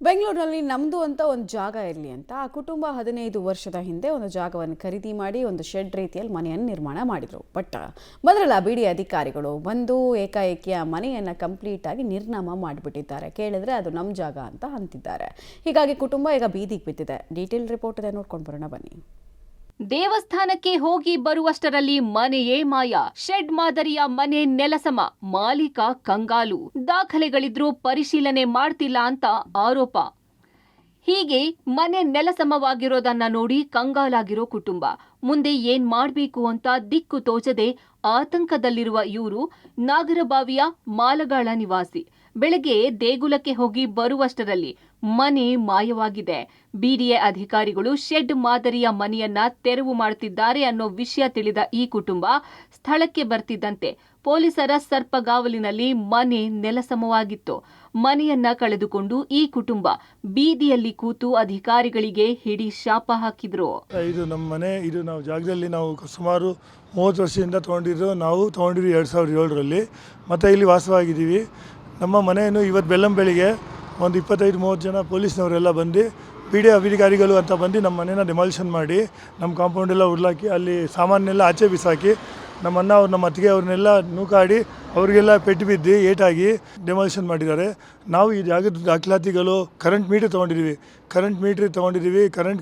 ಬೆಂಗಳೂರಿನಲ್ಲಿ ನಮ್ಮದು ಅಂತ ಒಂದು ಜಾಗ ಇರಲಿ ಅಂತ ಆ ಕುಟುಂಬ 15 ವರ್ಷದ ಹಿಂದೆ ಒಂದು ಜಾಗವನ್ನು ಖರೀದಿ ಮಾಡಿ ಒಂದು ಶೆಡ್ ರೀತಿಯಲ್ಲಿ ಮನೆಯನ್ನು ನಿರ್ಮಾಣ ಮಾಡಿದರು. ಬಟ್ ಮೊದಲ ಬಿಡಿ ಅಧಿಕಾರಿಗಳು ಬಂದು ಏಕಾಏಕಿ ಆ ಮನೆಯನ್ನು ಕಂಪ್ಲೀಟ್ ಆಗಿ ನಿರ್ನಾಮ ಮಾಡಿಬಿಟ್ಟಿದ್ದಾರೆ. ಕೇಳಿದ್ರೆ ಅದು ನಮ್ಮ ಜಾಗ ಅಂತ ಅಂತಿದ್ದಾರೆ. ಹೀಗಾಗಿ ಕುಟುಂಬ ಈಗ ಬೀದಿಗೆ ಬಿದ್ದಿದೆ. ಡೀಟೇಲ್ ರಿಪೋರ್ಟ್ ಇದೆ, ನೋಡ್ಕೊಂಡು ಬರೋಣ ಬನ್ನಿ. ದೇವಸ್ಥಾನಕ್ಕೆ ಹೋಗಿ ಬರುವಷ್ಟರಲ್ಲಿ ಮನೆಯೇ ಮಾಯ. ಶೆಡ್ ಮಾದರಿಯ ಮನೆ ನೆಲಸಮ, ಮಾಲೀಕ ಕಂಗಾಲು. ದಾಖಲೆಗಳಿದ್ರೂ ಪರಿಶೀಲನೆ ಮಾಡ್ತಿಲ್ಲ ಅಂತ ಆರೋಪ. ಹೀಗೆ ಮನೆ ನೆಲಸಮವಾಗಿರೋದನ್ನ ನೋಡಿ ಕಂಗಾಲಾಗಿರೋ ಕುಟುಂಬ ಮುಂದೆ ಏನ್ ಮಾಡ್ಬೇಕು ಅಂತ ದಿಕ್ಕು ತೋಚದೆ ಆತಂಕದಲ್ಲಿರುವ ಇವರು ನಾಗರಬಾವಿಯ ಮಾಲಗಾಳ ನಿವಾಸಿ. ಬೆಳಗ್ಗೆ ದೇಗುಲಕ್ಕೆ ಹೋಗಿ ಬರುವಷ್ಟರಲ್ಲಿ ಮನೆ ಮಾಯವಾಗಿದೆ. ಬಿಡಿಎ ಅಧಿಕಾರಿಗಳು ಶೆಡ್ ಮಾದರಿಯ ಮನೆಯನ್ನ ತೆರವು ಮಾಡುತ್ತಿದ್ದಾರೆ ಅನ್ನೋ ವಿಷಯ ತಿಳಿದ ಈ ಕುಟುಂಬ ಸ್ಥಳಕ್ಕೆ ಬರ್ತಿದ್ದಂತೆ ಪೊಲೀಸರ ಸರ್ಪಗಾವಲಿನಲ್ಲಿ ಮನೆ ನೆಲಸಮವಾಗಿತ್ತು. ಮನೆಯನ್ನ ಕಳೆದುಕೊಂಡು ಈ ಕುಟುಂಬ ಬೀದಿಯಲ್ಲಿ ಕೂತು ಅಧಿಕಾರಿಗಳಿಗೆ ಹಿಡಿ ಶಾಪ ಹಾಕಿದ್ರು. ಇದು ನಮ್ಮ ಮನೆ. ಇದು ನಾವು ಜಾಗದಲ್ಲಿ ನಾವು ಸುಮಾರು 30 ವರ್ಷದಿಂದ ನಾವು ತೊಗೊಂಡಿದ್ವಿ 2007ರಲ್ಲಿ. ಮತ್ತು ಇಲ್ಲಿ ವಾಸವಾಗಿದ್ದೀವಿ. ನಮ್ಮ ಮನೆಯನ್ನು ಇವತ್ತು ಬೆಳ್ಳಂಬೆಳಿಗ್ಗೆ ಒಂದು 25-30 ಜನ ಪೊಲೀಸ್ನವರೆಲ್ಲ ಬಂದು ಬಿಡಿಎ ಅಧಿಕಾರಿಗಳು ಅಂತ ಬಂದು ನಮ್ಮ ಮನೇನ ಡೆಮಾಲಿಷನ್ ಮಾಡಿ ನಮ್ಮ ಕಾಂಪೌಂಡೆಲ್ಲ ಉರ್ಲಾಕಿ ಅಲ್ಲಿ ಸಾಮಾನೆಲ್ಲ ಆಚೆ ಬಿಸಾಕಿ ನಮ್ಮ ಅತ್ತಿಗೆ ಅವ್ರನ್ನೆಲ್ಲ ನೂಕಾಡಿ ಅವರಿಗೆಲ್ಲ ಪೆಟ್ಟು ಬಿದ್ದು ಏಟಾಗಿ ಡೆಮಾಲಿಷನ್ ಮಾಡಿದ್ದಾರೆ. ನಾವು ಈ ಜಾಗದ ದಾಖಲಾತಿಗಳು ಕರೆಂಟ್ ಮೀಟ್ರ್ ತೊಗೊಂಡಿದ್ದೀವಿ, ಕರೆಂಟ್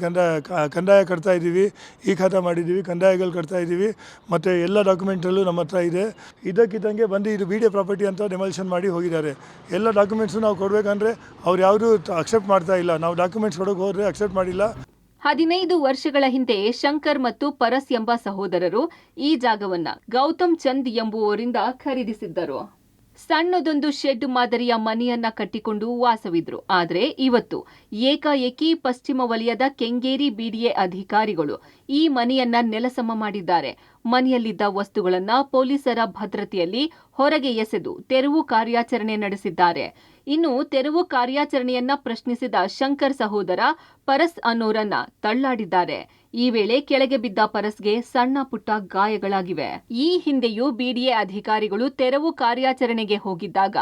ಕಂದಾಯ ಕಟ್ತಾ ಇದ್ದೀವಿ, ಈ ಖಾತಾ ಮಾಡಿದ್ದೀವಿ, ಕಂದಾಯಗಳು ಕಟ್ತಾ ಇದ್ದೀವಿ, ಮತ್ತು ಎಲ್ಲ ಡಾಕ್ಯುಮೆಂಟಲ್ಲೂ ನಮ್ಮ ಹತ್ರ ಇದೆ. ಇದಕ್ಕಿದ್ದಂಗೆ ಬಂದು ಇದು ಬಿಡಿಎ ಪ್ರಾಪರ್ಟಿ ಅಂತ ಡೆಮಾಲಿಷನ್ ಮಾಡಿ ಹೋಗಿದ್ದಾರೆ. ಎಲ್ಲ ಡಾಕ್ಯುಮೆಂಟ್ಸು ನಾವು ಕೊಡಬೇಕಂದ್ರೆ ಅವ್ರು ಯಾವುದೂ ಅಕ್ಸೆಪ್ಟ್ ಮಾಡ್ತಾ ಇಲ್ಲ. ನಾವು ಡಾಕ್ಯುಮೆಂಟ್ಸ್ ಕೊಡೋಕೆ ಹೋದರೆ ಅಕ್ಸೆಪ್ಟ್ ಮಾಡಿಲ್ಲ. 15 ವರ್ಷಗಳ ಹಿಂದೆ ಶಂಕರ್ ಮತ್ತು ಪರಸ್ ಎಂಬ ಸಹೋದರರು ಈ ಜಾಗವನ್ನ ಗೌತಮ್ ಚಂದ್ ಎಂಬುವರಿಂದ ಖರೀದಿಸಿದ್ದರು. ಸಣ್ಣದೊಂದು ಶೆಡ್ ಮಾದರಿಯ ಮನೆಯನ್ನ ಕಟ್ಟಿಕೊಂಡು ವಾಸವಿದ್ರು. ಆದರೆ ಇವತ್ತು ಏಕಾಏಕಿ ಪಶ್ಚಿಮ ವಲಯದ ಕೆಂಗೇರಿ ಬಿಡಿಎ ಅಧಿಕಾರಿಗಳು ಈ ಮನೆಯನ್ನ ನೆಲಸಮ ಮಾಡಿದ್ದಾರೆ. ಮನೆಯಲ್ಲಿದ್ದ ವಸ್ತುಗಳನ್ನ ಪೊಲೀಸರ ಭದ್ರತೆಯಲ್ಲಿ ಹೊರಗೆ ಎಸೆದು ತೆರವು ಕಾರ್ಯಾಚರಣೆ ನಡೆಸಿದ್ದಾರೆ. ಇನ್ನು ತೆರವು ಕಾರ್ಯಾಚರಣೆಯನ್ನ ಪ್ರಶ್ನಿಸಿದ ಶಂಕರ್ ಸಹೋದರ ಪರಸ್ ಅನ್ನೋರನ್ನ ತಳ್ಳಾಡಿದ್ದಾರೆ. ಈ ವೇಳೆ ಕೆಳಗೆ ಬಿದ್ದ ಪರಸ್ಗೆ ಸಣ್ಣ ಪುಟ್ಟ ಗಾಯಗಳಾಗಿವೆ. ಈ ಹಿಂದೆಯೂ ಬಿಡಿಎ ಅಧಿಕಾರಿಗಳು ತೆರವು ಕಾರ್ಯಾಚರಣೆಗೆ ಹೋಗಿದ್ದಾಗ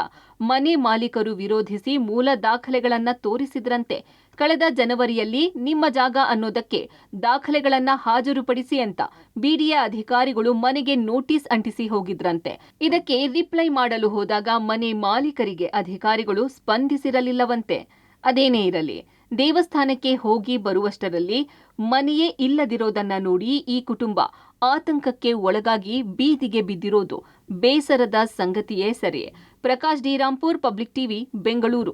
ಮನೆ ಮಾಲೀಕರು ವಿರೋಧಿಸಿ ಮೂಲ ದಾಖಲೆಗಳನ್ನ ತೋರಿಸಿದ್ರಂತೆ. ಕಳೆದ ಜನವರಿಯಲ್ಲಿ ನಿಮ್ಮ ಜಾಗ ಅನ್ನೋದಕ್ಕೆ ದಾಖಲೆಗಳನ್ನ ಹಾಜರುಪಡಿಸಿ ಅಂತ ಬಿಡಿಎ ಅಧಿಕಾರಿಗಳು ಮನೆಗೆ ನೋಟಿಸ್ ಅಂಟಿಸಿ ಹೋಗಿದ್ರಂತೆ. ಇದಕ್ಕೆ ರಿಪ್ಲೈ ಮಾಡಲು ಹೋದಾಗ ಮನೆ ಮಾಲೀಕರಿಗೆ ಅಧಿಕಾರಿಗಳು ಸ್ಪಂದಿಸಿರಲಿಲ್ಲವಂತೆ. ಅದೇನೇ ಇರಲಿ, ದೇವಸ್ಥಾನಕ್ಕೆ ಹೋಗಿ ಬರುವಷ್ಟರಲ್ಲಿ ಮನೆಯೇ ಇಲ್ಲದಿರೋದನ್ನ ನೋಡಿ ಈ ಕುಟುಂಬ ಆತಂಕಕ್ಕೆ ಒಳಗಾಗಿ ಬೀದಿಗೆ ಬಿದ್ದಿರೋದು ಬೇಸರದ ಸಂಗತಿಯೇ ಸರಿ. Prakash D Rampur, public TV, Bengaluru.